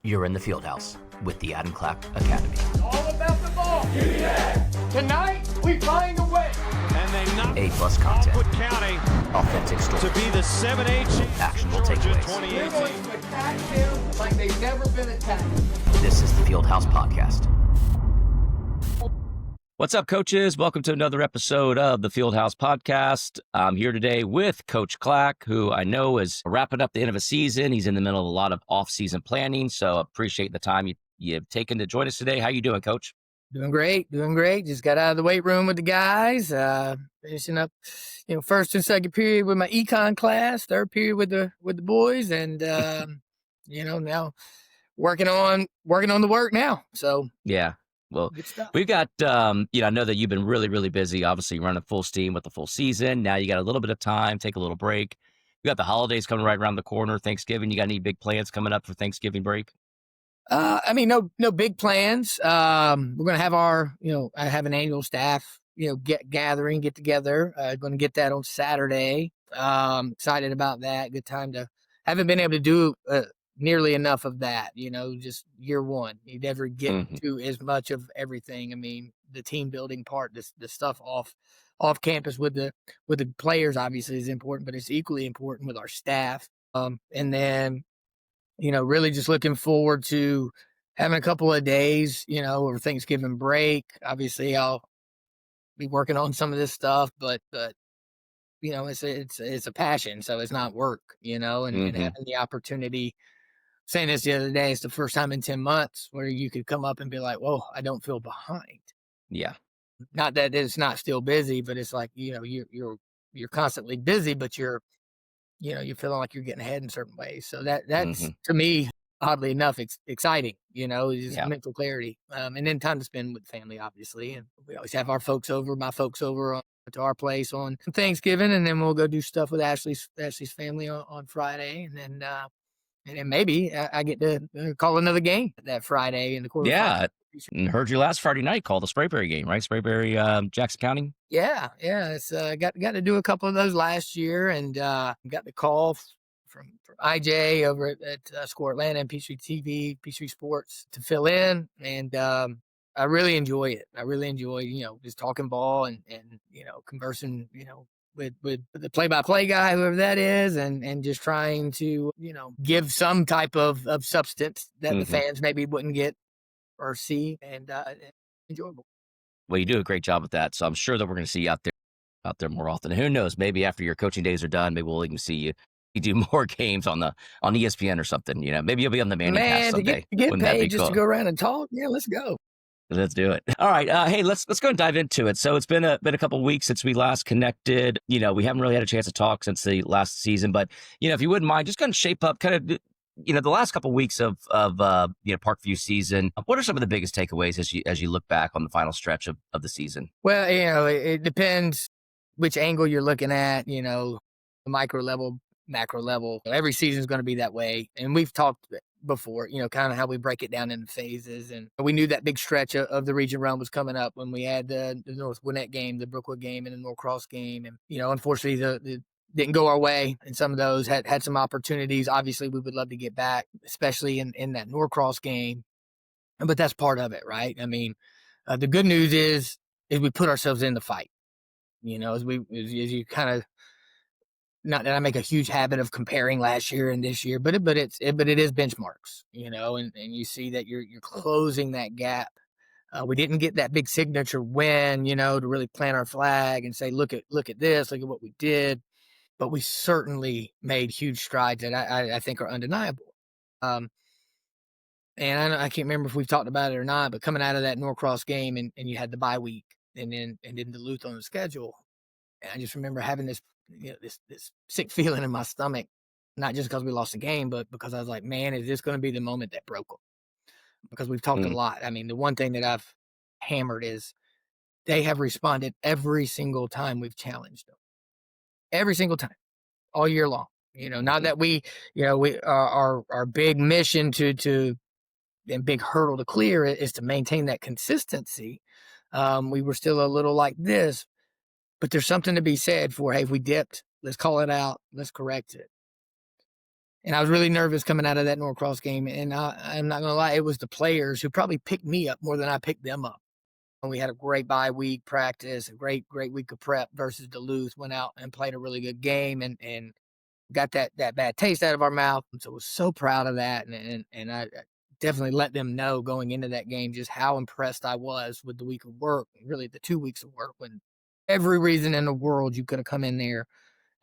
You're in the Fieldhouse with the Clack Academy. All about the ball. Yeah. Tonight, we find a way. And they knock A-plus content. Output County Authentic stories. to be the 7A champions. Actionable Georgia takeaways. 2018. We're going to attack them like they've never been attacked. This is the Fieldhouse Podcast. What's up, coaches? Welcome to another episode of the Fieldhouse Podcast. I'm here today with Coach Clack, who I know is wrapping up the end of a season. He's in the middle of a lot of off-season planning, so appreciate the time you've taken to join us today. How you doing, Coach? Doing great. Just got out of the weight room with the guys, finishing up, first and second period with my econ class, third period with the boys, and now working on the work now. So yeah. Well, good stuff. we've got, I know that you've been really, really busy, obviously running full steam with the full season. Now you got a little bit of time, take a little break. You got the holidays coming right around the corner, Thanksgiving. You got any big plans coming up for Thanksgiving break? No big plans. We're going to have I have an annual staff, get together. Going to get that on Saturday. Excited about that. Good time haven't been able to do nearly enough of that, just year one. You never get to as much of everything. I mean, the team building part, the stuff off campus with the players obviously is important, but it's equally important with our staff. And then, really just looking forward to having a couple of days, over Thanksgiving break. Obviously I'll be working on some of this stuff, but it's a passion. So it's not work, and having the opportunity. Saying this the other day, it's the first time in 10 months where you could come up and be like, whoa, I don't feel behind. Yeah. Not that it's not still busy, but it's like, you're constantly busy, but you're feeling like you're getting ahead in certain ways. So that's to me, oddly enough, exciting, just mental clarity. And then time to spend with family, obviously. And we always have my folks over to our place on Thanksgiving. And then we'll go do stuff with Ashley's family on Friday. And then maybe I get to call another game that Friday in the quarterfinals. Yeah. I heard you last Friday night call the Sprayberry game, right? Sprayberry, Jackson County. Yeah. It's got to do a couple of those last year, and got the call from IJ over at Score Atlanta and Peachtree Sports to fill in, and I really enjoy it. I really enjoy just talking ball and conversing with the play-by-play guy, whoever that is, and just trying to, give some type of substance that the fans maybe wouldn't get or see, and enjoyable. Well, you do a great job with that, so I'm sure that we're going to see you out there more often. And who knows, maybe after your coaching days are done, maybe we'll even see you do more games on ESPN or something. Maybe you'll be on the Manning Cast someday. To get paid just to go around and talk. Yeah, let's go. Let's do it. All right. Hey, let's go and dive into it. So it's been a couple of weeks since we last connected. We haven't really had a chance to talk since the last season, but if you wouldn't mind, just kind of shape up the last couple of weeks of Parkview season. What are some of the biggest takeaways as you look back on the final stretch of the season? Well, it depends which angle you're looking at, the micro level, macro level. Every season is going to be that way. And we've talked before, kind of how we break it down into phases. And we knew that big stretch of the region run was coming up when we had the North Gwinnett game, the Brookwood game, and the Norcross game. And, unfortunately, the didn't go our way. And some of those had some opportunities. Obviously, we would love to get back, especially in that Norcross game. But that's part of it, right? I mean, the good news is we put ourselves in the fight. As you kind of, not that I make a huge habit of comparing last year and this year, but it is benchmarks, and you see that you're closing that gap. We didn't get that big signature win, to really plant our flag and say, look at this, look at what we did. But we certainly made huge strides that I think are undeniable. And I can't remember if we've talked about it or not, but coming out of that Norcross game and you had the bye week and then Duluth on the schedule. And I just remember having this sick feeling in my stomach, not just because we lost the game, but because I was like, man, is this going to be the moment that broke them? Because we've talked a lot. I mean, the one thing that I've hammered is they have responded every single time we've challenged them. Every single time, all year long. Not that we our big mission to and big hurdle to clear is to maintain that consistency. We were still a little like this, but there's something to be said for, hey, if we dipped, let's call it out, let's correct it. And I was really nervous coming out of that Norcross game. And I'm not going to lie, it was the players who probably picked me up more than I picked them up. And we had a great bye week practice, a great week of prep versus Duluth. Went out and played a really good game and got that bad taste out of our mouth. So I was so proud of that. And I definitely let them know going into that game just how impressed I was with the week of work, really the 2 weeks of work, when every reason in the world you could have come in there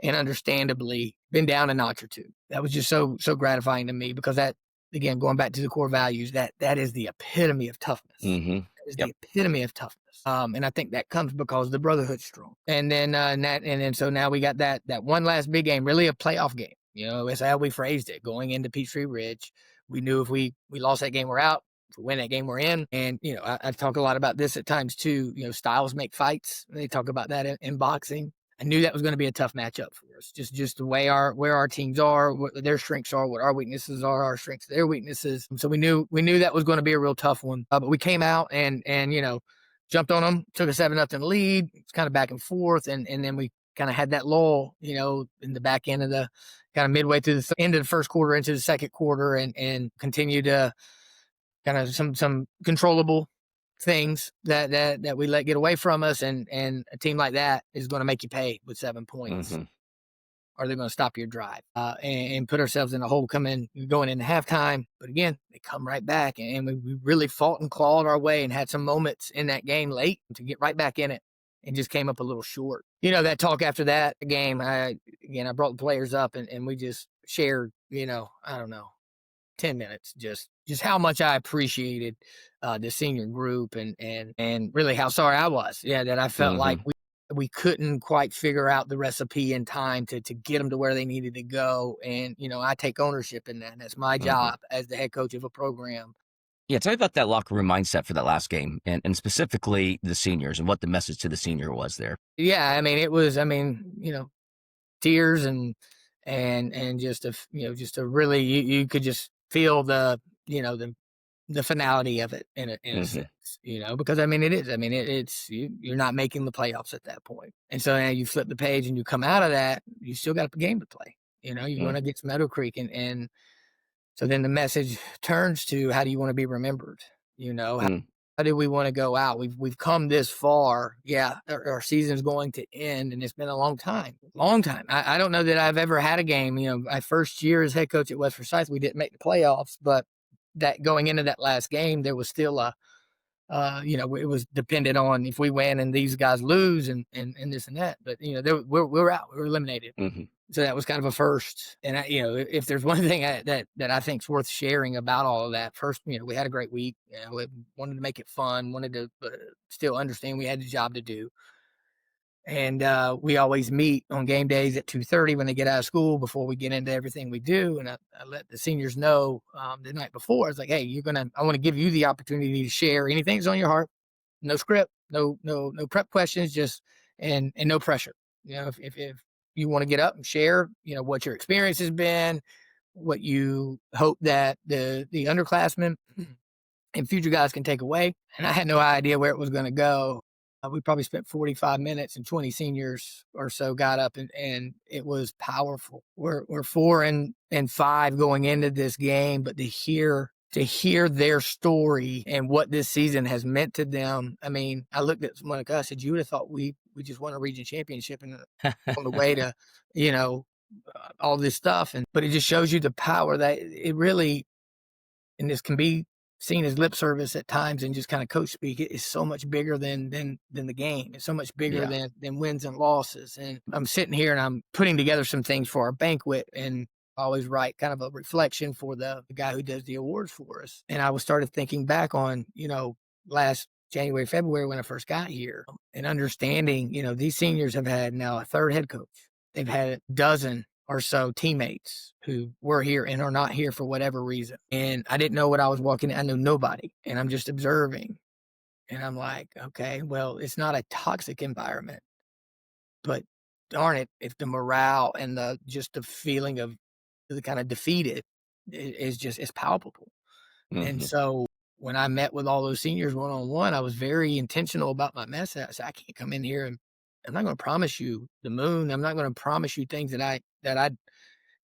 and understandably been down a notch or two. That was just so gratifying to me, because that, again, going back to the core values, that is the epitome of toughness. Mm-hmm. That is the epitome of toughness. And I think that comes because the brotherhood's strong. And then so now we got that one last big game, really a playoff game. It's how we phrased it going into Peachtree Ridge. We knew if we lost that game, we're out. If we win that game, we're in. And, I talk a lot about this at times too. Styles make fights. They talk about that in boxing. I knew that was going to be a tough matchup for us. Just the way where our teams are, what their strengths are, what our weaknesses are, our strengths, their weaknesses. So we knew that was going to be a real tough one. But we came out and jumped on them, took a 7-0 lead. It's kind of back and forth, and then we kind of had that lull, in the back end of the kind of midway through the end of the first quarter into the second quarter, and continue to kind of some controllable things that we let get away from us, and a team like that is going to make you pay with 7 points. Mm-hmm. Or they're going to stop your drive and put ourselves in a hole going into halftime. But again, they come right back, and we really fought and clawed our way and had some moments in that game late to get right back in it, and just came up a little short. That talk after that game, I brought the players up, and we just shared, I don't know, 10 minutes, just how much I appreciated the senior group, and really how sorry I was. Yeah, that I felt like we couldn't quite figure out the recipe in time to get them to where they needed to go. And, I take ownership in that. That's my job as the head coach of a program. Yeah, tell me about that locker room mindset for that last game, and specifically the seniors, and what the message to the senior was there. Yeah, it was, tears and just a really, you could just feel the finality of it in a sense, because it is. It's you're not making the playoffs at that point, and so now you flip the page and you come out of that, you still got a game to play. You're going to get some Meadow Creek, and so then the message turns to, how do you want to be remembered? How do we want to go out? We've come this far. Yeah, our season's going to end, and it's been a long time. I don't know that I've ever had a game. My first year as head coach at West Forsyth, we didn't make the playoffs, but that going into that last game, there was still it was dependent on if we win and these guys lose and this and that. But we're out, we were eliminated. Mm-hmm. So that was kind of a first. And if there's one thing that I think is worth sharing about all of that, first, we had a great week. We wanted to make it fun, wanted to still understand we had the job to do. And we always meet on game days at 2:30 when they get out of school, before we get into everything we do. And I let the seniors know the night before. I was like, hey, I want to give you the opportunity to share anything that's on your heart. No script, no prep questions, just and no pressure. If you want to get up and share, what your experience has been, what you hope that the underclassmen and future guys can take away. And I had no idea where it was going to go. We probably spent 45 minutes, and 20 seniors or so got up, and it was powerful. We're 4-5 going into this game, but to hear their story and what this season has meant to them. I looked at someone like us, said, you would have thought we just won a region championship and on the way to, all this stuff. But it just shows you the power that it really, and this can be seen as lip service at times and just kind of coach speak, it is so much bigger than the game. It's so much bigger than wins and losses. And I'm sitting here and I'm putting together some things for our banquet, and I always write kind of a reflection for the guy who does the awards for us. And I started thinking back on, last January, February, when I first got here, and understanding, these seniors have had now a third head coach. They've had a dozen or so teammates who were here and are not here for whatever reason. And I didn't know what I was walking in. I knew nobody, and I'm just observing. And I'm like, okay, well, it's not a toxic environment, but darn it, if the morale and the feeling of the kind of defeated is palpable. Mm-hmm. And so when I met with all those seniors one-on-one, I was very intentional about my message. I said, I can't come in here and I'm not going to promise you the moon. I'm not going to promise you things that I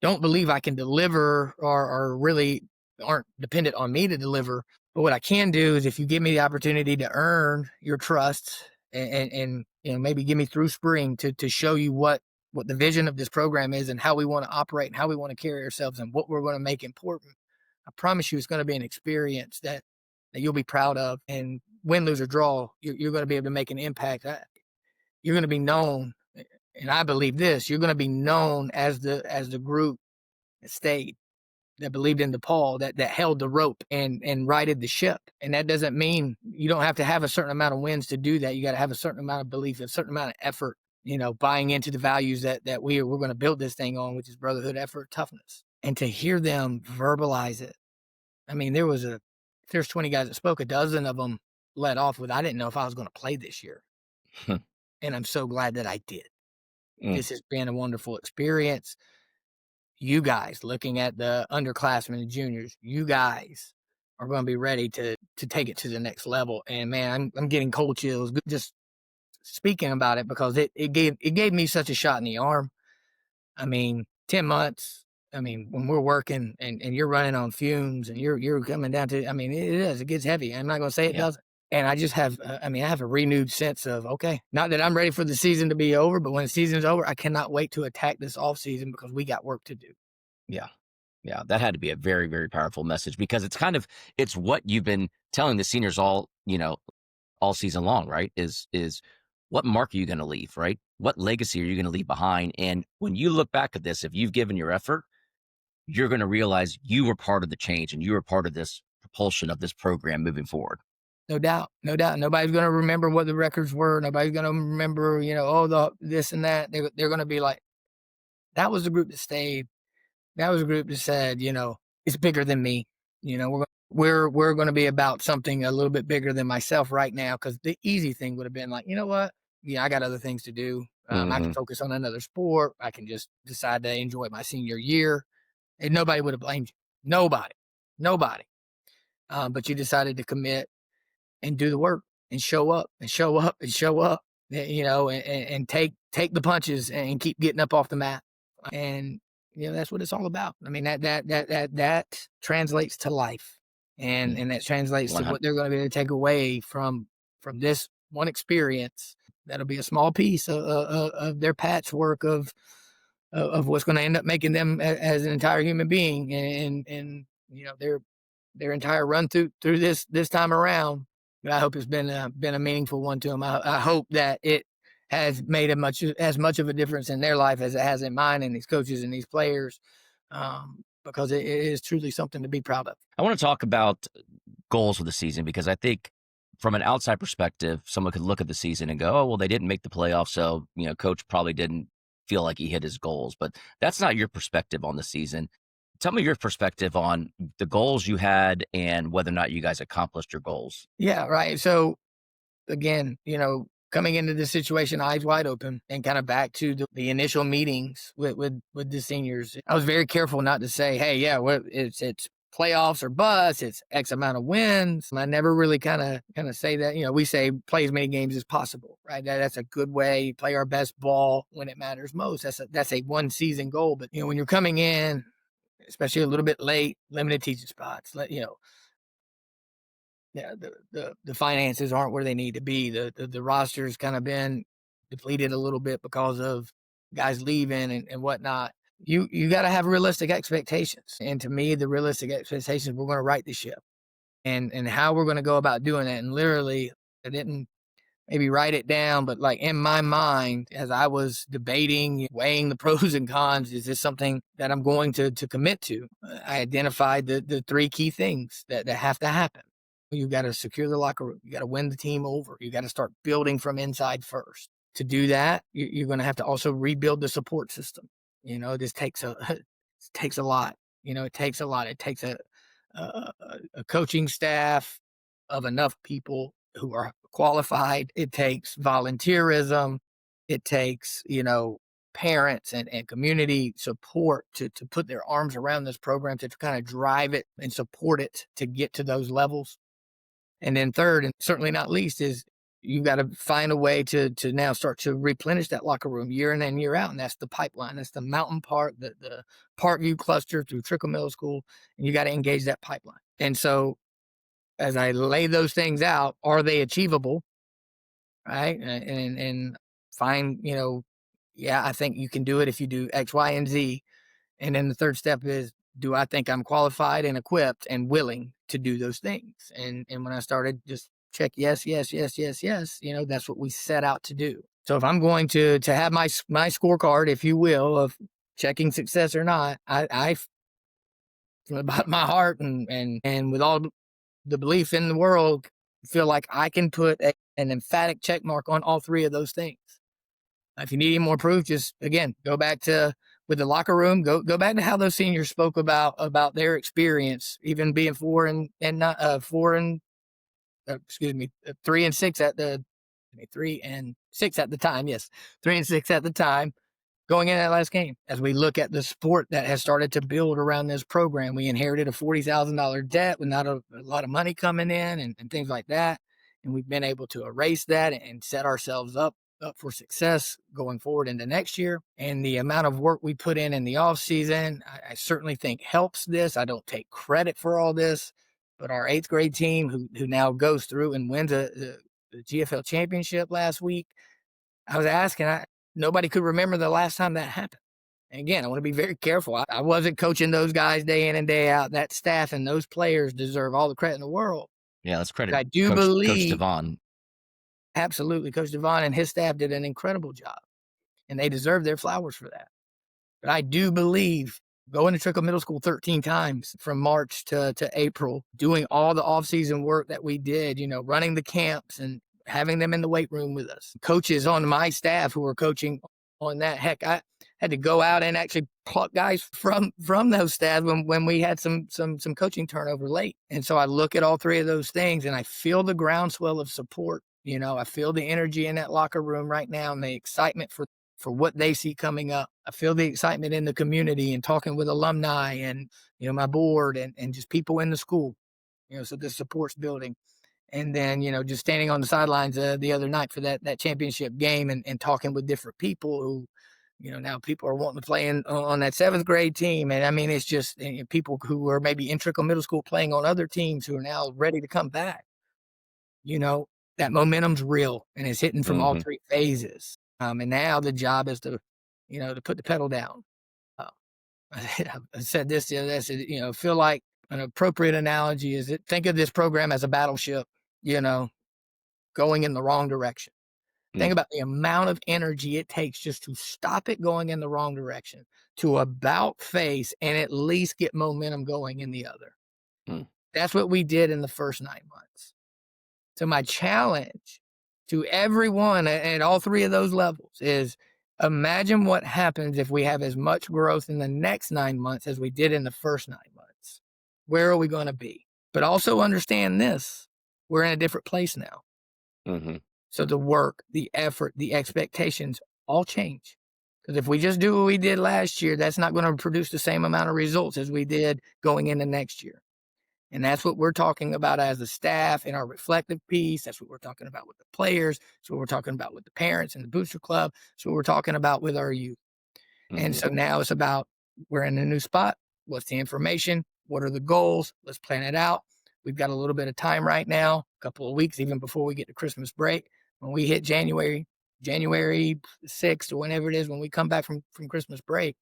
don't believe I can deliver or really aren't dependent on me to deliver. But what I can do is if you give me the opportunity to earn your trust and maybe give me through spring to show you what the vision of this program is and how we want to operate and how we want to carry ourselves and what we're going to make important, I promise you it's going to be an experience that you'll be proud of. And win, lose, or draw, you're going to be able to make an impact. You're going to be known, and I believe this, you're going to be known as the group that stayed, that believed in DePaul, that held the rope and righted the ship. And that doesn't mean you don't have to have a certain amount of wins to do that. You got to have a certain amount of belief, a certain amount of effort, buying into the values that we're going to build this thing on, which is brotherhood, effort, toughness. And to hear them verbalize it. I mean, there's 20 guys that spoke, a dozen of them led off with, I didn't know if I was going to play this year. And I'm so glad that I did. This has been a wonderful experience. You guys, looking at the underclassmen and juniors, you guys are going to be ready to take it to the next level. And man, I'm getting cold chills just speaking about it because it gave me such a shot in the arm. I mean, 10 months. I mean, when we're working and you're running on fumes and you're coming down to, I mean, it gets heavy. I'm not going to say it doesn't. And I just have, I have a renewed sense of, okay, not that I'm ready for the season to be over, but when the season's over, I cannot wait to attack this off season because we got work to do. Yeah. Yeah. That had to be a very, very powerful message because it's what you've been telling the seniors all season long, right? Is what mark are you going to leave, right? What legacy are you going to leave behind? And when you look back at this, if you've given your effort, you're going to realize you were part of the change and you were part of this propulsion of this program moving forward. No doubt. Nobody's going to remember what the records were. Nobody's going to remember, this and that. They're going to be like, that was the group that stayed. That was a group that said, it's bigger than me. We're going to be about something a little bit bigger than myself right now. Because the easy thing would have been like, you know what? Yeah, I got other things to do. I can focus on another sport. I can just decide to enjoy my senior year. And nobody would have blamed you. Nobody. But you decided to commit and do the work and show up, and take the punches and keep getting up off the mat. And, that's what it's all about. I mean, that translates to life and that translates 100. to what they're going to be able to take away from this one experience. That'll be a small piece of their patchwork of what's going to end up making them as an entire human being and their entire run through this time around. But I hope it's been a meaningful one to them. I hope that it has made as much of a difference in their life as it has in mine and these coaches and these players, because it is truly something to be proud of. I want to talk about goals for the season because I think from an outside perspective, someone could look at the season and go, oh, well, they didn't make the playoffs, so coach probably didn't feel like he hit his goals. But that's not your perspective on the season. Tell me your perspective on the goals you had and whether or not you guys accomplished your goals. Yeah, right. So again, coming into this situation, eyes wide open and kind of back to the initial meetings with the seniors, I was very careful not to say, hey, yeah, it's playoffs or bust, it's X amount of wins. I never really kind of say that. We say play as many games as possible, right? That's a good way. Play our best ball when it matters most. That's a one season goal. But when you're coming in, especially a little bit late, limited teaching spots, the finances aren't where they need to be. The roster's kind of been depleted a little bit because of guys leaving and whatnot. You got to have realistic expectations. And to me, the realistic expectations, we're going to right the ship and how we're going to go about doing that. And literally, I didn't maybe write it down, but like in my mind, as I was debating, weighing the pros and cons, is this something that I'm going to commit to? I identified the three key things that have to happen. You got to secure the locker room. You got to win the team over. You got to start building from inside first. To do that, you're going to have to also rebuild the support system. This takes a lot. It takes a lot. It takes a coaching staff of enough people who are qualified. It takes volunteerism. It takes, parents and community support to put their arms around this program, to kind of drive it and support it to get to those levels. And then third, and certainly not least, is you've got to find a way to now start to replenish that locker room year in and year out. And that's the pipeline. That's the mountain part, the Parkview cluster through Trickle Middle School. And you got to engage that pipeline. And so as I lay those things out, are they achievable? Right. And find, yeah, I think you can do it if you do X, Y, and Z. And then the third step is, do I think I'm qualified and equipped and willing to do those things? And when I started just check, yes, that's what we set out to do. So if I'm going to have my scorecard, if you will, of checking success or not, I from the bottom of my heart and with all the belief in the world, feel like I can put an emphatic check mark on all three of those things. If you need any more proof, just again go back to with the locker room. Go back to how those seniors spoke about their experience, even being 3 and 6 at the 3 and 6 at the time. Yes, 3 and 6 at the time. Going in that last game, as we look at the support that has started to build around this program, we inherited a $40,000 debt with not a lot of money coming in and things like that. And we've been able to erase that and set ourselves up for success going forward into next year. And the amount of work we put in the off season, I certainly think helps this. I don't take credit for all this, but our 8th grade team who now goes through and wins the GFL championship last week, I was asking, nobody could remember the last time that happened. And again, I want to be very careful. I wasn't coaching those guys day in and day out. That staff and those players deserve all the credit in the world. Yeah, let's credit. I do Coach believe Devon. Absolutely, Coach Devon and his staff did an incredible job, and they deserve their flowers for that. But I do believe going to Trickle Middle School 13 times from March to April, doing all the off-season work that we did, running the camps and having them in the weight room with us. Coaches on my staff who were coaching on that. Heck, I had to go out and actually pluck guys from those staffs when we had some coaching turnover late. And so I look at all three of those things and I feel the groundswell of support. I feel the energy in that locker room right now and the excitement for what they see coming up. I feel the excitement in the community and talking with alumni and, my board and just people in the school, so the support's building. And then, just standing on the sidelines the other night for that championship game and talking with different people who, now people are wanting to play on that 7th grade team. And I mean, it's just people who are maybe in Trickle Middle School playing on other teams who are now ready to come back. That momentum's real and it's hitting from all three phases. And now the job is to put the pedal down. I said this the other day, I said, feel like an appropriate analogy is think of this program as a battleship, going in the wrong direction. Think about the amount of energy it takes just to stop it going in the wrong direction, to about face and at least get momentum going in the other. That's what we did in the first 9 months. So my challenge to everyone at all three of those levels is imagine what happens if we have as much growth in the next 9 months as we did in the first 9 months. Where are we going to be? But also understand this, we're in a different place now. So the work, the effort, the expectations all change. Because if we just do what we did last year, that's not going to produce the same amount of results as we did going into next year. And that's what we're talking about as a staff in our reflective piece. That's what we're talking about with the players. That's what we're talking about with the parents and the booster club. That's what we're talking about with our youth. And so now it's about, we're in a new spot. What's the information? What are the goals? Let's plan it out. We've got a little bit of time right now, a couple of weeks, even before we get to Christmas break. When we hit January 6th or whenever it is, when we come back from Christmas break,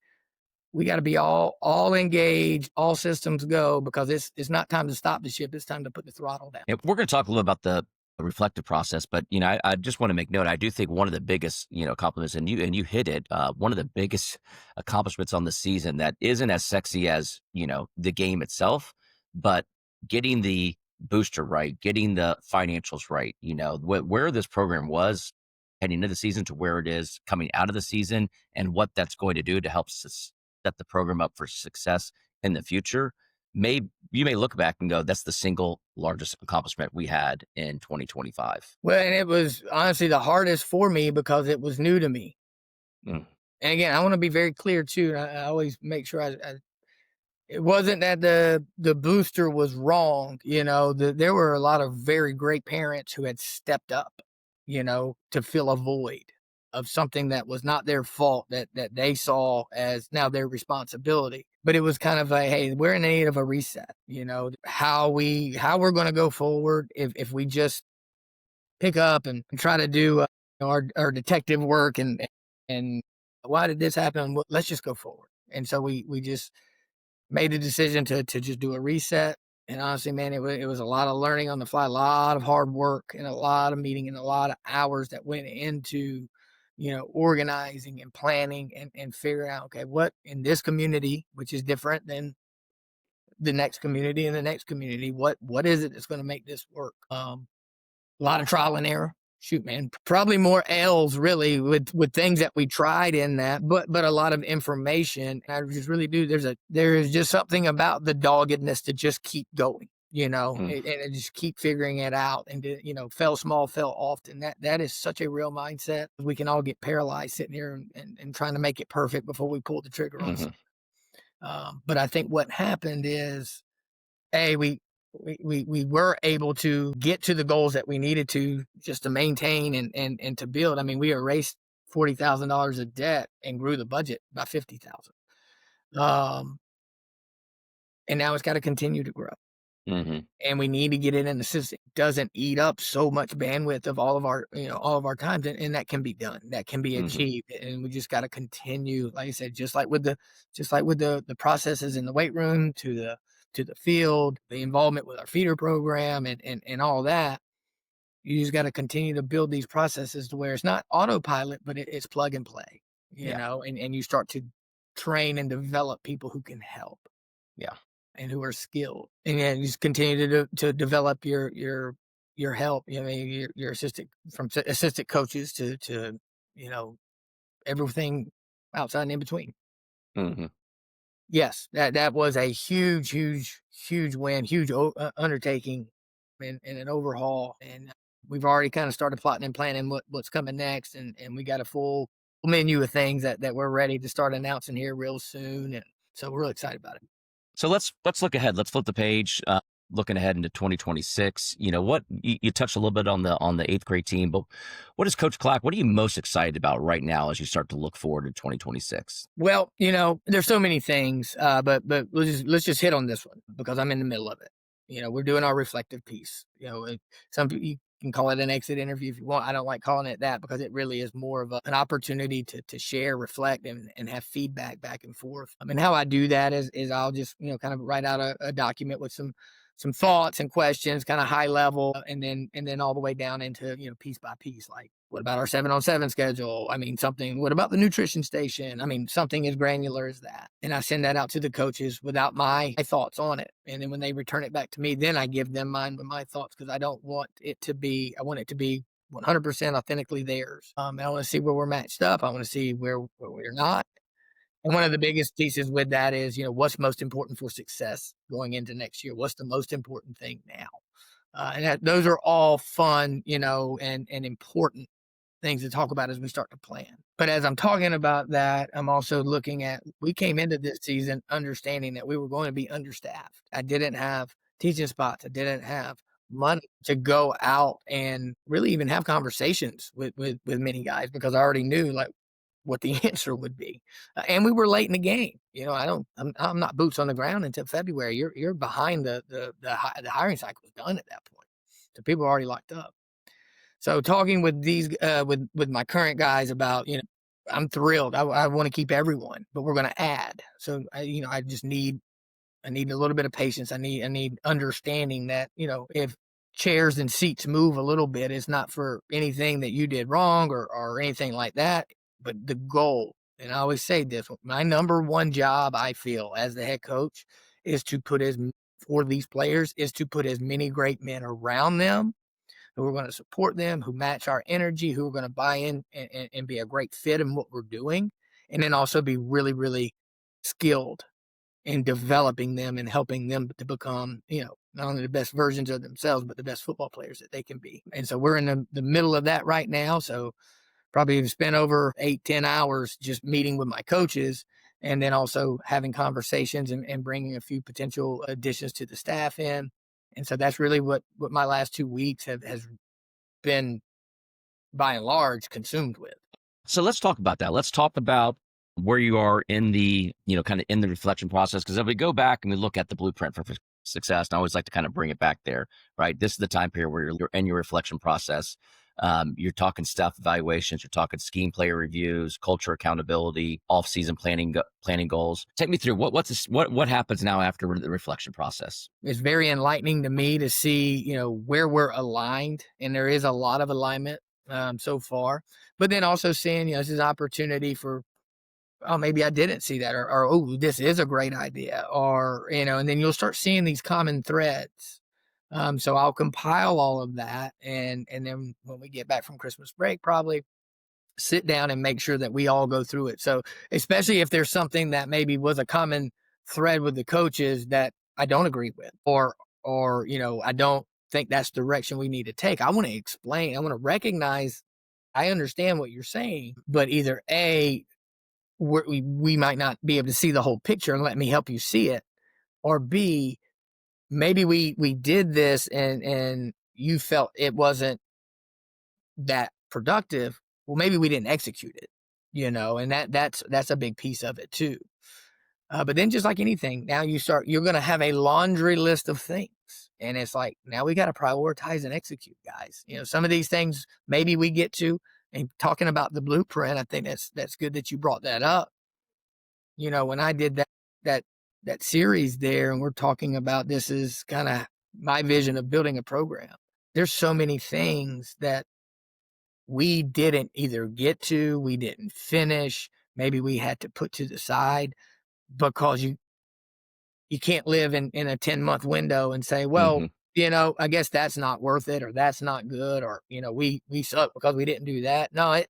we got to be all engaged, all systems go, because it's not time to stop the ship. It's time to put the throttle down. Yeah, we're going to talk a little about the reflective process, but I just want to make note. I do think one of the biggest accomplishments, and you hit it. One of the biggest accomplishments on the season that isn't as sexy as the game itself, but getting the booster right, getting the financials right. Where this program was heading into the season to where it is coming out of the season, and what that's going to do to help set the program up for success in the future. You may look back and go, that's the single largest accomplishment we had in 2025. Well, and it was honestly the hardest for me because it was new to me. And again, I want to be very clear too. I always make sure it wasn't that the booster was wrong. There were a lot of very great parents who had stepped up to fill a void of something that was not their fault, that they saw as now their responsibility. But it was kind of a, hey, we're in need of a reset, how we're going to go forward if we just pick up and try to do our detective work and why did this happen? Well, let's just go forward. And so we just made a decision to just do a reset. And honestly, man, it was a lot of learning on the fly, a lot of hard work and a lot of meeting and a lot of hours that went into, organizing and planning and figuring out, okay, what in this community, which is different than the next community and the next community, what is it that's going to make this work? A lot of trial and error. Shoot, man, probably more L's really with things that we tried in that, but a lot of information. I just really do. There is just something about the doggedness to just keep going, and just keep figuring it out, and to, fail small, fail often. That is such a real mindset. We can all get paralyzed sitting here and trying to make it perfect before we pull the trigger on something. But I think what happened is, we were able to get to the goals that we needed to just to maintain and to build. I mean, we erased $40,000 of debt and grew the budget by 50,000. And now it's got to continue to grow. And we need to get it in the system. It doesn't eat up so much bandwidth of all of our time, and that can be done. That can be achieved, and we just got to continue. Like I said, just like with the processes in the weight room to the field, the involvement with our feeder program and all that. You just got to continue to build these processes to where it's not autopilot, but it's plug and play, and you start to train and develop people who can help. Yeah. And who are skilled, and then you just continue to develop your help. Your assistant, from assistant coaches to everything outside and in between. Yes, that was a huge win, huge undertaking, and an overhaul. And we've already kind of started plotting and planning what's coming next, and we got a full menu of things that we're ready to start announcing here real soon. And so we're really excited about it. So let's look ahead. Let's flip the page. Looking ahead into 2026, what you touched a little bit on the 8th grade team, but what is Coach Clack? What are you most excited about right now as you start to look forward to 2026? Well, there's so many things, but let's just hit on this one because I'm in the middle of it. We're doing our reflective piece. Some people, you can call it an exit interview if you want. I don't like calling it that because it really is more of an opportunity to share, reflect, and have feedback back and forth. I mean, how I do that is I'll just kind of write out a document with some thoughts and questions, kind of high level, and then all the way down into piece by piece. Like, what about our 7-on-7 schedule? I mean, what about the nutrition station? I mean, something as granular as that. And I send that out to the coaches without my thoughts on it. And then when they return it back to me, then I give them mine with my thoughts, because I want it to be 100% authentically theirs. And I want to see where we're matched up. I want to see where we're not. And one of the biggest pieces with that is, what's most important for success going into next year? What's the most important thing now? And those are all fun, and important things to talk about as we start to plan. But as I'm talking about that, I'm also looking at, we came into this season understanding that we were going to be understaffed. I didn't have teaching spots. I didn't have money to go out and really even have conversations with many guys, because I already knew what the answer would be. And we were late in the game. I'm not boots on the ground until February. You're behind the hiring cycle is done at that point. So people are already locked up. So talking with these, with my current guys about, I'm thrilled. I want to keep everyone, but we're going to add. So I just need a little bit of patience. I need understanding that, if chairs and seats move a little bit, it's not for anything that you did wrong or anything like that. But the goal, and I always say this, my number one job, I feel, as the head coach, is to put as many great men around them who are going to support them, who match our energy, who are going to buy in and be a great fit in what we're doing, and then also be really, really skilled in developing them and helping them to become, not only the best versions of themselves, but the best football players that they can be. And so we're in the middle of that right now. So probably spent over 8-10 hours just meeting with my coaches, and then also having conversations and bringing a few potential additions to the staff in. And so that's really what my last 2 weeks has been by and large, consumed with. So let's talk about that. Let's talk about where you are in the, kind of in the reflection process. Because if we go back and we look at the blueprint for success, and I always like to kind of bring it back there, right? This is the time period where you're in your reflection process. You're talking staff evaluations, you're talking scheme player reviews, culture accountability, off-season planning goals. Take me through what happens now after the reflection process. It's very enlightening to me to see, where we're aligned, and there is a lot of alignment so far. But then also seeing, this is opportunity for, oh, maybe I didn't see that, or oh, this is a great idea, or and then you'll start seeing these common threads. So I'll compile all of that, and then when we get back from Christmas break, probably sit down and make sure that we all go through it. So especially if there's something that maybe was a common thread with the coaches that I don't agree with, or I don't think that's the direction we need to take. I want to explain. I want to recognize. I understand what you're saying, but either A, we might not be able to see the whole picture, and let me help you see it, or B, maybe we did this and you felt it wasn't that productive. Well, maybe we didn't execute it, and that's a big piece of it too. But then just like anything, now you're going to have a laundry list of things, and it's like, now we got to prioritize and execute, guys. Some of these things maybe we get to, and talking about the blueprint, I think that's good that you brought that up. When I did that series there, and we're talking about, this is kind of my vision of building a program. There's so many things that we didn't either get to, we didn't finish, maybe we had to put to the side, because you can't live in a 10-month window and say, well, I guess that's not worth it, or that's not good, or, we suck because we didn't do that. No,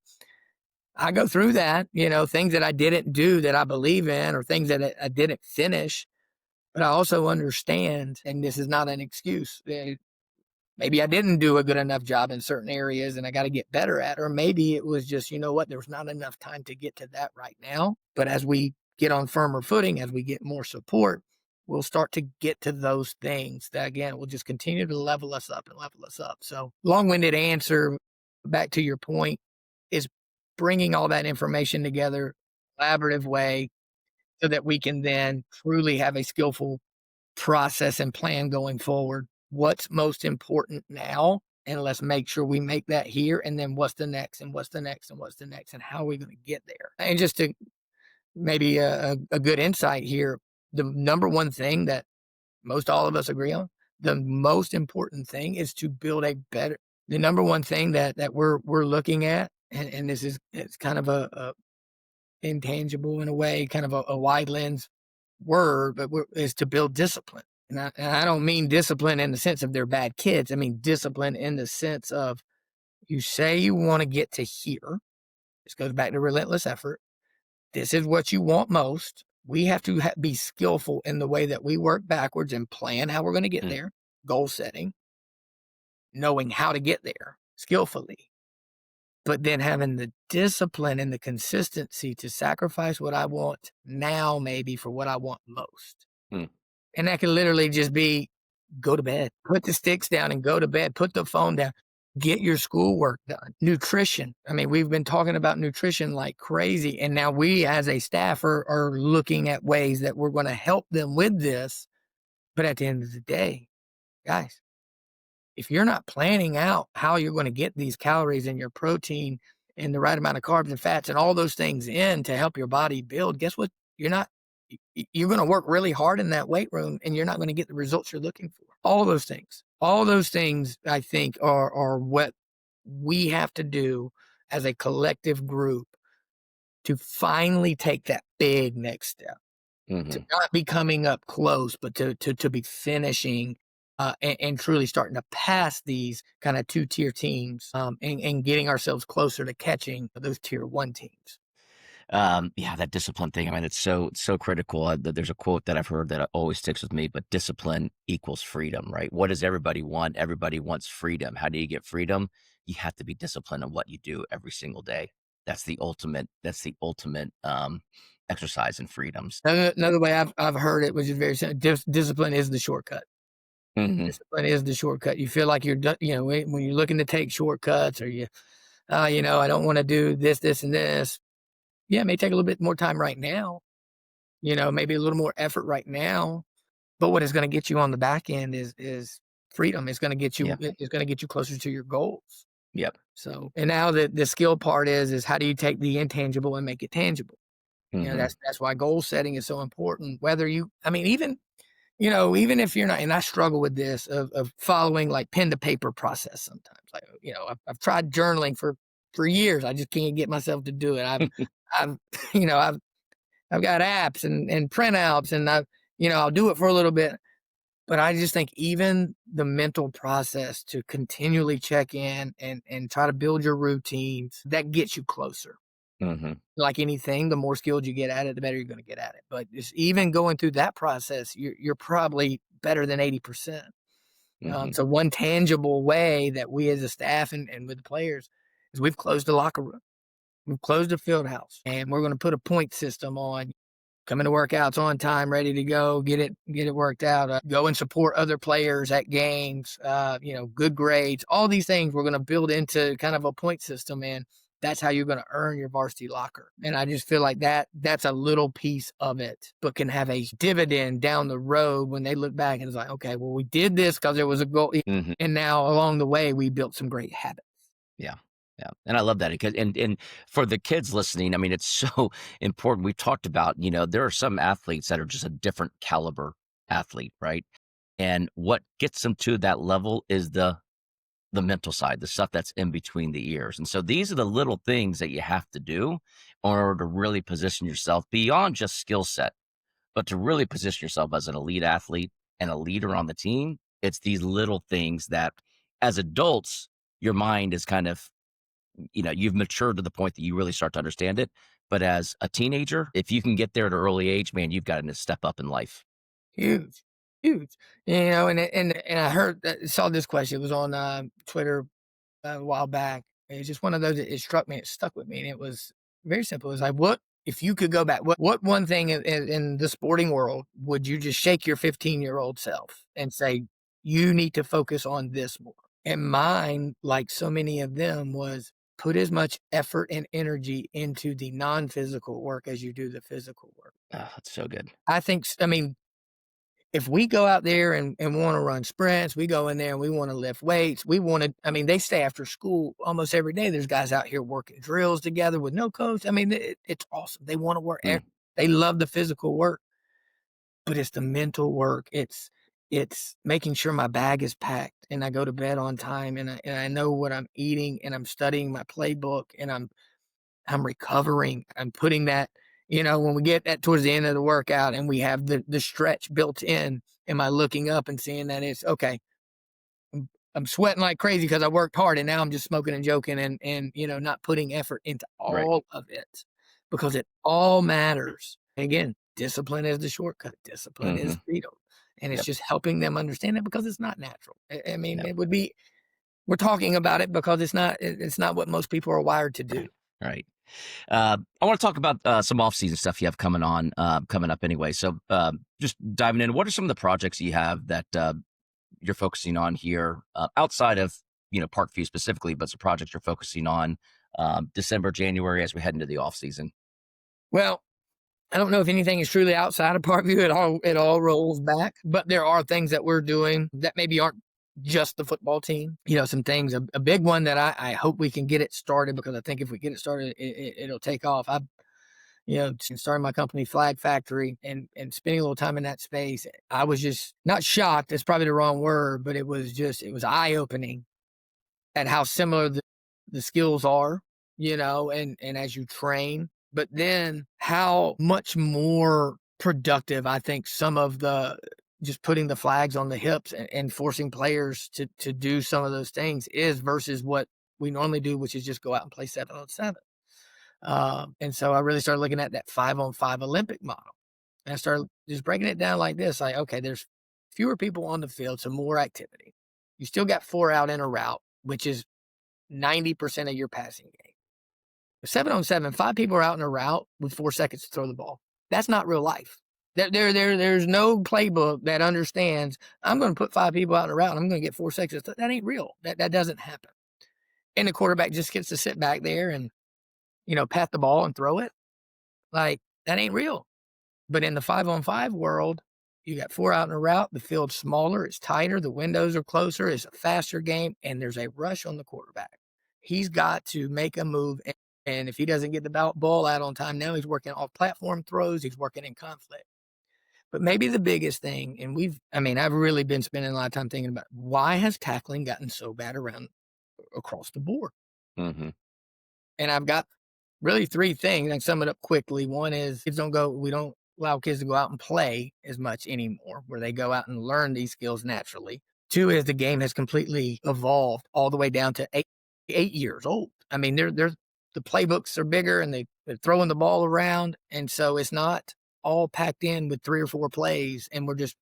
I go through that, things that I didn't do that I believe in, or things that I didn't finish. But I also understand, and this is not an excuse, maybe I didn't do a good enough job in certain areas and I got to get better at it. Or maybe it was just, there was not enough time to get to that right now. But as we get on firmer footing, as we get more support, we'll start to get to those things that, again, will just continue to level us up. So long-winded answer, back to your point, is bringing all that information together, collaborative way, so that we can then truly have a skillful process and plan going forward. What's most important now? And let's make sure we make that here. And then what's the next, and what's the next, and what's the next, and how are we going to get there? And just to maybe a good insight here, the number one thing that most all of us agree on, the most important thing is to build the number one thing that we're looking at, and it's kind of a intangible in a way, kind of a wide lens word, but is to build discipline. And I don't mean discipline in the sense of they're bad kids. I mean discipline in the sense of, you say you want to get to here. This goes back to relentless effort. This is what you want most. We have to be skillful in the way that we work backwards and plan how we're going to get there. Goal setting, knowing how to get there skillfully, but then having the discipline and the consistency to sacrifice what I want now, maybe for what I want most. And that can literally just be, go to bed, put the sticks down and go to bed, put the phone down, get your schoolwork done. Nutrition. I mean, we've been talking about nutrition like crazy. And now we as a staff are looking at ways that we're going to help them with this. But at the end of the day, guys, if you're not planning out how you're going to get these calories and your protein and the right amount of carbs and fats and all those things in to help your body build, guess what? You're going to work really hard in that weight room, and you're not going to get the results you're looking for. All those things, I think, are what we have to do as a collective group to finally take that big next step. To not be coming up close, but to be finishing and truly starting to pass these kind of 2-tier teams and getting ourselves closer to catching those tier 1 teams. That discipline thing. I mean, it's so critical. There's a quote that I've heard that always sticks with me, but discipline equals freedom, right? What does everybody want? Everybody wants freedom. How do you get freedom? You have to be disciplined on what you do every single day. That's the ultimate exercise in freedoms. Another way I've heard it, which is very simple, discipline is the shortcut. Discipline is the shortcut. You feel like you're, when you're looking to take shortcuts, or I don't want to do this, this, and this. Yeah, it may take a little bit more time right now, maybe a little more effort right now. But what is going to get you on the back end is freedom. It's going to get you, Yeah. it's going to get you closer to your goals. Yep. So, and now the skill part is how do you take the intangible and make it tangible? Mhm. That's why goal setting is so important. Whether even if you're not, and I struggle with this of following like pen to paper process sometimes. Like, I've tried journaling for years. I just can't get myself to do it. I've, I've got apps and printouts, and I'll do it for a little bit. But I just think even the mental process to continually check in and try to build your routines, that gets you closer. Mhm. Like anything, the more skilled you get at it, the better you're going to get at it. But just even going through that process, you're probably better than 80%. Mhm. So one tangible way that we as a staff and with the players is we've closed the locker room. We've closed the field house, and we're going to put a point system on. Coming to workouts on time, ready to go, get it worked out. Go and support other players at games. Good grades. All these things we're going to build into kind of a point system, and that's how you're going to earn your varsity locker. And I just feel like that's a little piece of it, but can have a dividend down the road when they look back and it's like, okay, well, we did this because there was a goal, Mhm. and now along the way we built some great habits. Yeah. Yeah. And I love that because, and for the kids listening, I mean, it's so important. We talked about, there are some athletes that are just a different caliber athlete, right? And what gets them to that level is the mental side, the stuff that's in between the ears. And so these are the little things that you have to do in order to really position yourself beyond just skill set, but to really position yourself as an elite athlete and a leader on the team. It's these little things that as adults, your mind is kind of, you've matured to the point that you really start to understand it. But as a teenager, if you can get there at an early age, man, you've got to step up in life. Huge, huge. And I saw this question. It was on Twitter a while back. It's just one of those. It struck me. It stuck with me, and it was very simple. It was like, what if you could go back? What one thing in the sporting world would you just shake your 15-year-old self and say you need to focus on this more? And mine, like so many of them, was put as much effort and energy into the non-physical work as you do the physical work. That's so good. I mean, if we go out there and want to run sprints, we go in there and we want to lift weights. They stay after school almost every day. There's guys out here working drills together with no coach. I mean, it's awesome. They want to work. They love the physical work, but it's the mental work. It's making sure my bag is packed and I go to bed on time and I know what I'm eating and I'm studying my playbook and I'm recovering. I'm putting that, when we get that towards the end of the workout and we have the stretch built in, am I looking up and seeing that it's okay? I'm sweating like crazy because I worked hard and now I'm just smoking and joking and not putting effort into all of it because it all matters. And again, discipline is the shortcut. Discipline is freedom. And it's just helping them understand it because it's not natural. I mean, it would be, we're talking about it because it's not what most people are wired to do. Right. I want to talk about some off-season stuff you have coming up anyway. So just diving in, what are some of the projects you have that you're focusing on here outside of, Parkview specifically, but some projects you're focusing on December, January as we head into the off-season? Well, I don't know if anything is truly outside of Parkview. It all rolls back, but there are things that we're doing that maybe aren't just the football team. Some things, a big one that I hope we can get it started because I think if we get it started, it'll take off. I've, starting my company Flag Factory and spending a little time in that space. I was just not shocked. That's probably the wrong word, but it was eye opening at how similar the skills are, and as you train, but then how much more productive I think some of the just putting the flags on the hips and forcing players to do some of those things is versus what we normally do, which is just go out and play 7-on-7. And so I really started looking at that 5-on-5 Olympic model. And I started just breaking it down like this, like, okay, there's fewer people on the field, so more activity. You still got 4 out in a route, which is 90% of your passing game. 7-on-7, 5 people are out in a route with 4 seconds to throw the ball. That's not real life. There's no playbook that understands I'm going to put 5 people out in a route and I'm going to get 4 seconds. That ain't real. That doesn't happen. and the quarterback just gets to sit back there and, pat the ball and throw it. Like, that ain't real. But in the 5-on-5 world, you got 4 out in a route. The field's smaller. It's tighter. The windows are closer. It's a faster game. And there's a rush on the quarterback. He's got to make a move. And if he doesn't get the ball out on time, now he's working off platform throws. He's working in conflict. But maybe the biggest thing, and I've really been spending a lot of time thinking about why has tackling gotten so bad across the board? Mm-hmm. And I've got really 3 things. I can sum it up quickly. One is we don't allow kids to go out and play as much anymore, where they go out and learn these skills naturally. 2 is the game has completely evolved all the way down to 8 years old. I mean, the playbooks are bigger and they're throwing the ball around. And so it's not all packed in with 3 or 4 plays and we're just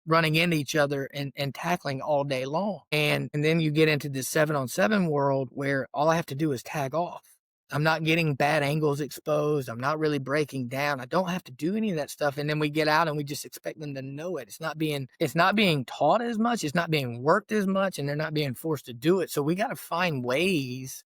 running into each other and tackling all day long. And then you get into this 7-on-7 world where all I have to do is tag off. I'm not getting bad angles exposed. I'm not really breaking down. I don't have to do any of that stuff. And then we get out and we just expect them to know it. It's not being taught as much. It's not being worked as much, and they're not being forced to do it. So we got to find ways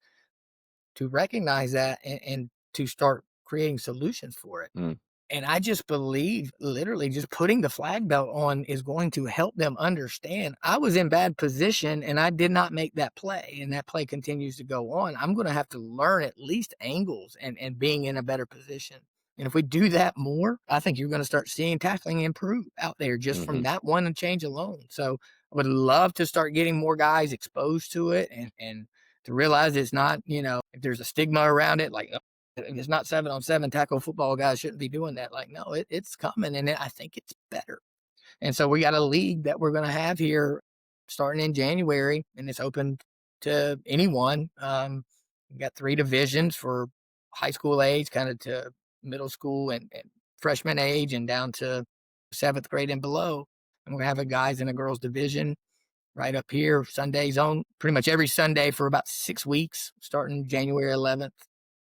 to recognize that and to start creating solutions for it. Mm. And I just believe literally just putting the flag belt on is going to help them understand I was in bad position and I did not make that play, and that play continues to go on. I'm going to have to learn at least angles and being in a better position. And if we do that more, I think you're going to start seeing tackling improve out there just from that one change alone. So I would love to start getting more guys exposed to it and to realize it's not, if there's a stigma around it, like, it's not 7-on-7 tackle football, guys shouldn't be doing that. Like, no, it's coming, and I think it's better. And so we got a league that we're going to have here starting in January, and it's open to anyone. We got 3 divisions for high school age, kind of to middle school and freshman age, and down to 7th grade and below. And we're going to have a guys and a girls division right up here, Sundays on pretty much every Sunday for about 6 weeks, starting January 11th.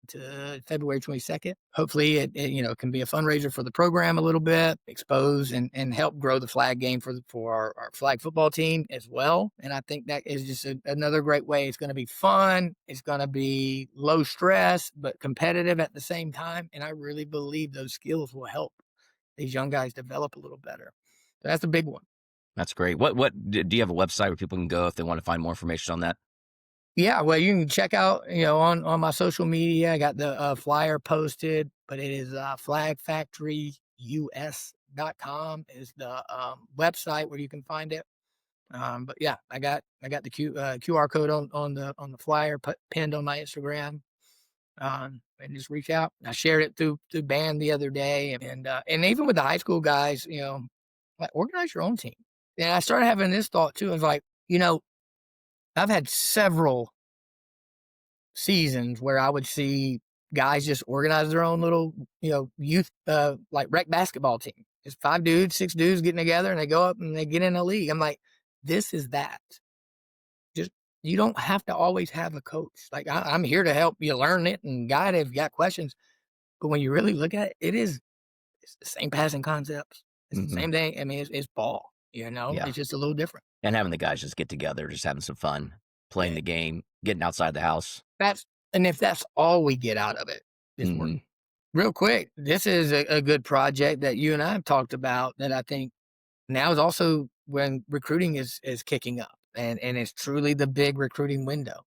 To February 22nd. Hopefully it can be a fundraiser for the program a little bit, expose and help grow the flag game for our flag football team as well. And I think that is just another great way. It's going to be fun. It's going to be low stress, but competitive at the same time. And I really believe those skills will help these young guys develop a little better. So that's a big one. That's great. What do you have a website where people can go if they want to find more information on that? Yeah, well, you can check out, on my social media. I got the flyer posted, but it is flagfactoryus.com is the website where you can find it. But yeah, I got the QR code on the flyer pinned on my Instagram. And just reach out. I shared it through band the other day, and even with the high school guys, like, organize your own team. And I started having this thought too. I was like, I've had several seasons where I would see guys just organize their own little, youth, like rec basketball team. It's 5 dudes, 6 dudes getting together and they go up and they get in a league. I'm like, this is that. Just, you don't have to always have a coach. Like, I'm here to help you learn it and guide it if you got questions. But when you really look at it, it's the same passing concepts. It's the same thing. I mean, it's ball, Yeah. It's just a little different. And having the guys just get together, just having some fun, playing the game, getting outside the house. If that's all we get out of it, is work. Real quick, this is a good project that you and I have talked about that I think now is also when recruiting is kicking up and it's truly the big recruiting window.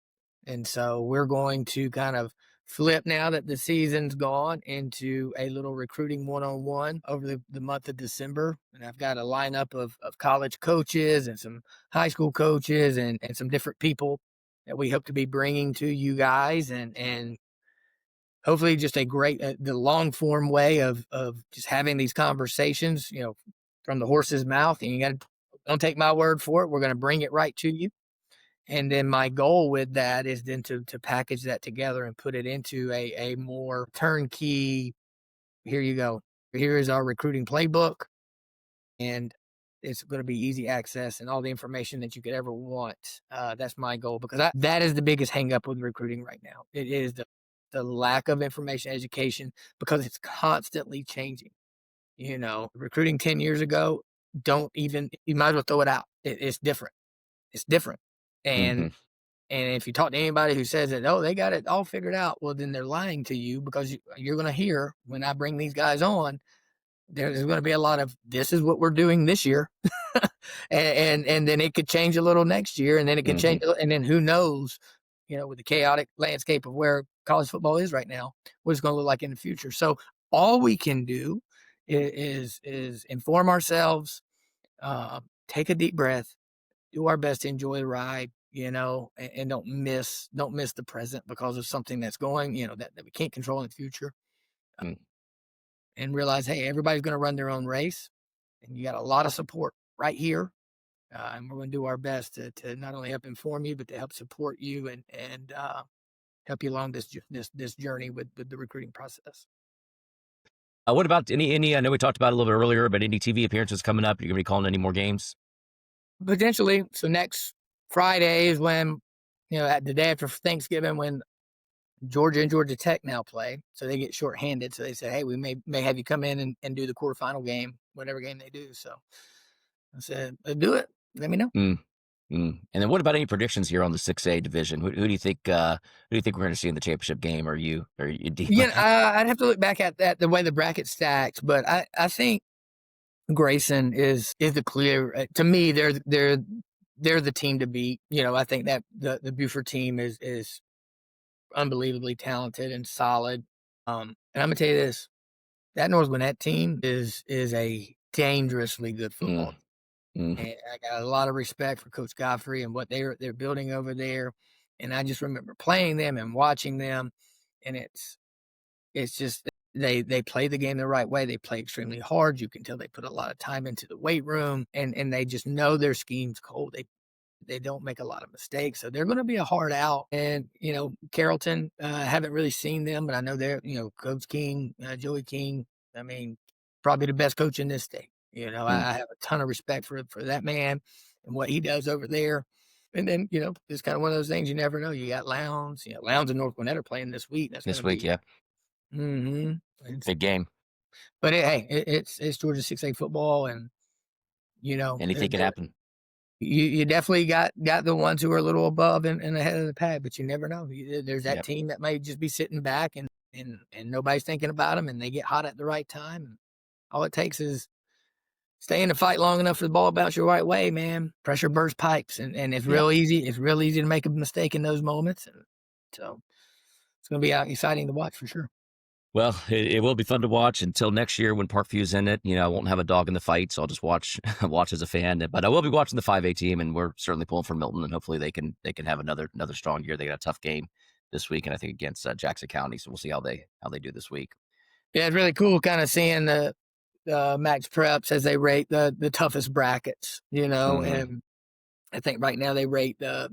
And so we're going to kind of flip now that the season's gone into a little recruiting one-on-one over the month of December. And I've got a lineup of college coaches and some high school coaches and some different people that we hope to be bringing to you guys and hopefully just a great, the long form way of just having these conversations, from the horse's mouth. And don't take my word for it. We're going to bring it right to you. And then my goal with that is then to package that together and put it into a more turnkey, here you go. Here is our recruiting playbook. And it's going to be easy access and all the information that you could ever want. That's my goal, because that is the biggest hang up with recruiting right now. It is the lack of information education, because it's constantly changing. Recruiting 10 years ago, you might as well throw it out. It's different. It's different. And And if you talk to anybody who says that, oh, they got it all figured out, well, then they're lying to you, because you're going to hear when I bring these guys on, there's going to be a lot of, this is what we're doing this year. and then it could change a little next year, and then it could change. And then who knows, with the chaotic landscape of where college football is right now, what it's going to look like in the future. So all we can do is inform ourselves, take a deep breath, do our best to enjoy the ride, and don't miss the present because of something that's going, that we can't control in the future. And realize, hey, everybody's going to run their own race, and you got a lot of support right here. And we're going to do our best to not only help inform you, but to help support you and help you along this journey with the recruiting process. What about any? I know we talked about it a little bit earlier, but any TV appearances coming up? You're going to be calling any more games? Potentially. So next Friday is when, at the day after Thanksgiving, when Georgia and Georgia Tech now play. So they get shorthanded. So they said, hey, we may have you come in and do the quarterfinal game, whatever game they do. So I said, let's do it. Let me know. And then what about any predictions here on the 6A division? Who do you think? Who do you think we're going to see in the championship game? Are you deep? I'd have to look back at that, the way the bracket stacks, but I think Grayson is the clear. To me, they're the team to beat. I think that the Buford team is unbelievably talented and solid. And I'm gonna tell you this: that North Gwinnett team is a dangerously good football team. And I got a lot of respect for Coach Godfrey and what they're building over there. And I just remember playing them and watching them, and it's just they play the game the right way. They play extremely hard. You can tell they put a lot of time into the weight room, and they just know their scheme's cold. They don't make a lot of mistakes. So they're going to be a hard out. And, Carrollton, haven't really seen them, but I know they're, Coach King, Joey King, I mean, probably the best coach in this state. I have a ton of respect for that man and what he does over there. And then, it's kind of one of those things you never know. You got Lowndes, Lowndes and North Gwinnett are playing this week. This week, yeah. Big game. But it's Georgia 6A football, and, anything can happen. You definitely got the ones who are a little above and ahead of the pack, but you never know. There's that team that may just be sitting back and nobody's thinking about them, and they get hot at the right time. And all it takes is stay in the fight long enough for the ball to bounce your right way, man. Pressure bursts pipes, and it's real easy. It's real easy to make a mistake in those moments. And so it's going to be exciting to watch for sure. Well, it will be fun to watch until next year when Parkview's in it. I won't have a dog in the fight, so I'll just watch as a fan. But I will be watching the 5A team, and we're certainly pulling for Milton, and hopefully they can have another strong year. They got a tough game this week, and I think against Jackson County, so we'll see how they do this week. Yeah, it's really cool kind of seeing the Max Preps as they rate the toughest brackets, and I think right now they rate the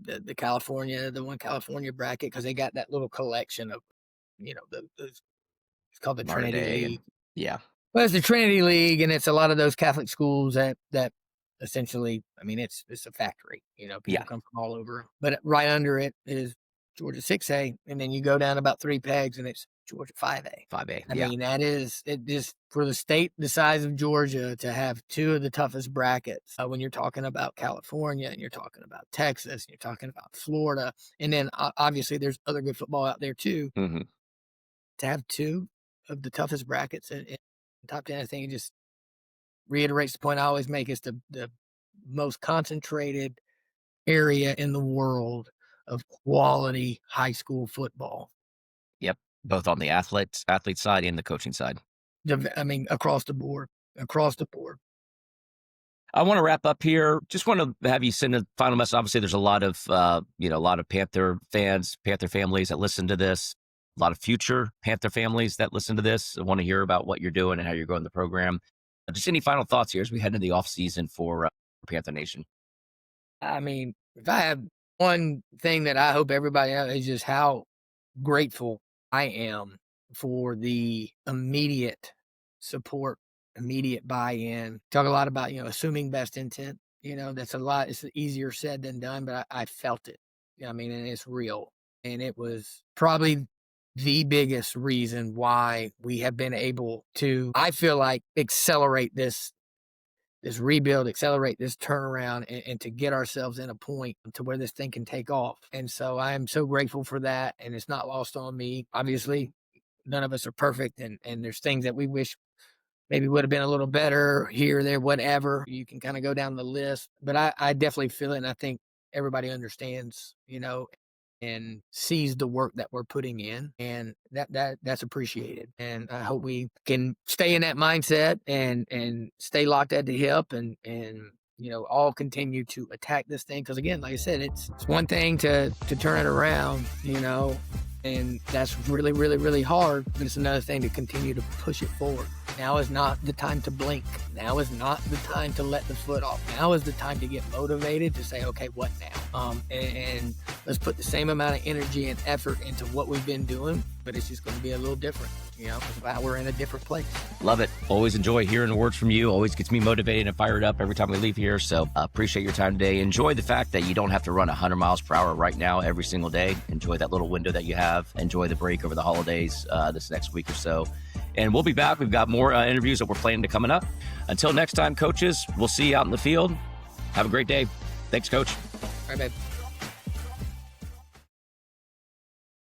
one California bracket because they got that little collection of, it's called the Modern Trinity League. Yeah. Well, it's the Trinity League, and it's a lot of those Catholic schools that essentially, I mean, it's a factory. People come from all over. But right under it is Georgia 6A, and then you go down about 3 pegs, and it's Georgia 5A. 5A. I mean, that is it. Just for the state the size of Georgia to have 2 of the toughest brackets. When you're talking about California, and you're talking about Texas, and you're talking about Florida, and then obviously there's other good football out there too. Mm-hmm. To have 2 of the toughest brackets in top 10, I think it just reiterates the point I always make. It's the most concentrated area in the world of quality high school football. Yep, both on the athlete side and the coaching side. I mean, across the board. I want to wrap up here. Just want to have you send a final message. Obviously, there's a lot of Panther fans, Panther families that listen to this. A lot of future Panther families that listen to this. I want to hear about what you're doing and how you're growing the program. Just any final thoughts here as we head into the off season for Panther Nation? I mean, if I have one thing that I hope everybody knows is just how grateful I am for the immediate support, immediate buy-in. Talk a lot about, assuming best intent. That's a lot. It's easier said than done, but I felt it. I mean, and it's real. And it was probably the biggest reason why we have been able to, I feel like, accelerate this this rebuild, accelerate this turnaround, and to get ourselves in a point to where this thing can take off. And so I am so grateful for that. And it's not lost on me. Obviously, none of us are perfect. And there's things that we wish maybe would have been a little better here, there, whatever. You can kind of go down the list. But I definitely feel it. And I think everybody understands, and sees the work that we're putting in, and that's appreciated. And I hope we can stay in that mindset and stay locked at the hip and all continue to attack this thing. Because again, like I said, it's one thing to turn it around, and that's really, really, really hard. But it's another thing to continue to push it forward. Now is not the time to blink. Now is not the time to let the foot off. Now is the time to get motivated to say, okay, what now? And let's put the same amount of energy and effort into what we've been doing, but it's just going to be a little different. We're in a different place. Love it. Always enjoy hearing words from you. Always gets me motivated and fired up every time we leave here. So appreciate your time today. Enjoy the fact that you don't have to run 100 miles per hour right now every single day. Enjoy that little window that you have. Enjoy the break over the holidays this next week or so. And we'll be back. We've got more interviews that we're planning to coming up. Until next time, coaches, we'll see you out in the field. Have a great day. Thanks, Coach. All right, babe.